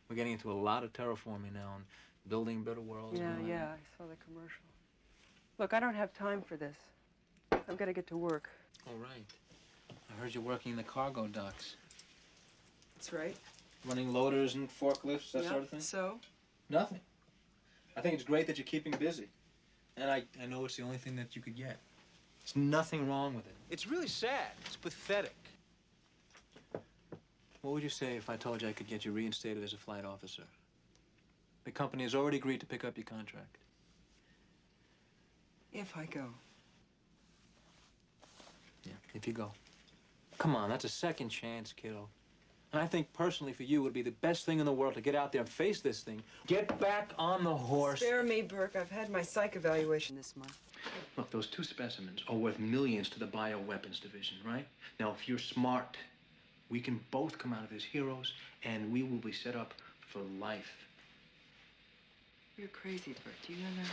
We're getting into a lot of terraforming now and building better worlds. Yeah, I saw the commercial. Look, I don't have time for this. I've got to get to work. All right. I heard you're working in the cargo docks. That's right. Running loaders and forklifts, that sort of thing? So? Nothing. I think it's great that you're keeping busy. And I know it's the only thing that you could get. There's nothing wrong with it. It's really sad. It's pathetic. What would you say if I told you I could get you reinstated as a flight officer? The company has already agreed to pick up your contract. If I go. Yeah, if you go. Come on, that's a second chance, kiddo. And I think personally for you, it would be the best thing in the world to get out there and face this thing. Get back on the horse. Spare me, Burke. I've had my psych evaluation this month. Look, those two specimens are worth millions to the bioweapons division, right? Now, if you're smart, we can both come out of this heroes, and we will be set up for life. You're crazy, Burke. Do you know that?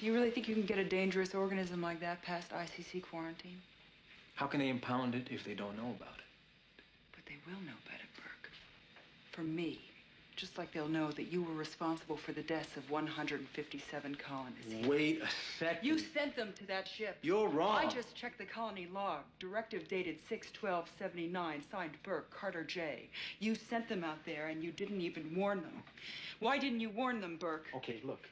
Do you really think you can get a dangerous organism like that past ICC quarantine? How can they impound it if they don't know about it? But they will know about it, Burke. For me. Just like they'll know that you were responsible for the deaths of 157 colonists. Wait a second. You sent them to that ship. You're wrong. I just checked the colony log. Directive dated 6/12/79, signed Burke, Carter J. You sent them out there and you didn't even warn them. Why didn't you warn them, Burke? Okay, look.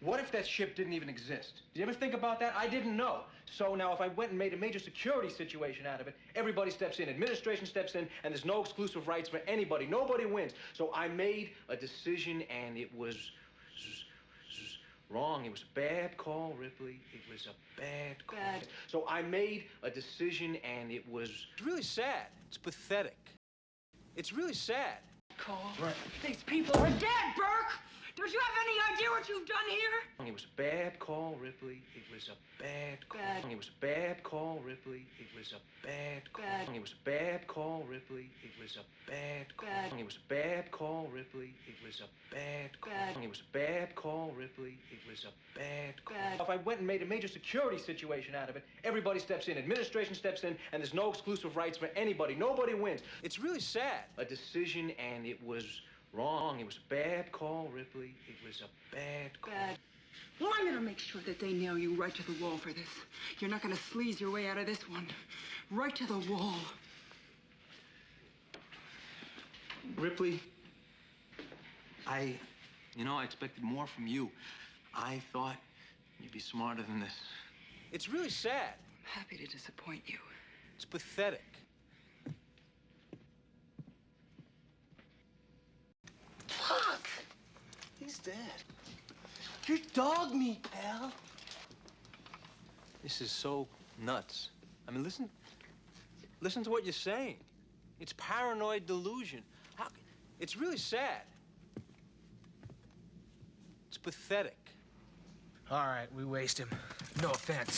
What if that ship didn't even exist? Did you ever think about that? I didn't know. So now if I went and made a major security situation out of it, everybody steps in, administration steps in, and there's no exclusive rights for anybody. Nobody wins. So I made a decision, and it was wrong. It was a bad call, Ripley. It was a bad call. Bad. So I made a decision, and it was... It's really sad. It's pathetic. It's really sad. Call. Right. These people are dead, Burke! Don't you have any idea what you've done here? It was a bad call, Ripley. It was a bad call. Bad. It was a bad call, Ripley. It was a bad call. Bad. It was a bad call, Ripley. It was a bad call. Bad. It was a bad call, Ripley. It was a bad call. Bad. It was a bad call, Ripley. It was a bad call. Bad. If I went and made a major security situation out of it, everybody steps in, administration steps in, and there's no exclusive rights for anybody. Nobody wins. It's really sad. A decision, and it was wrong. It was a bad call, Ripley. It was a bad call. Bad. Well, I'm gonna make sure that they nail you right to the wall for this. You're not gonna sleaze your way out of this one. Right to the wall. Ripley, I expected more from you. I thought you'd be smarter than this. It's really sad. I'm happy to disappoint you. It's pathetic. Fuck! He's dead. You're dog meat, pal. This is so nuts. I mean, listen to what you're saying. It's paranoid delusion. It's really sad. It's pathetic. All right, we waste him. No offense.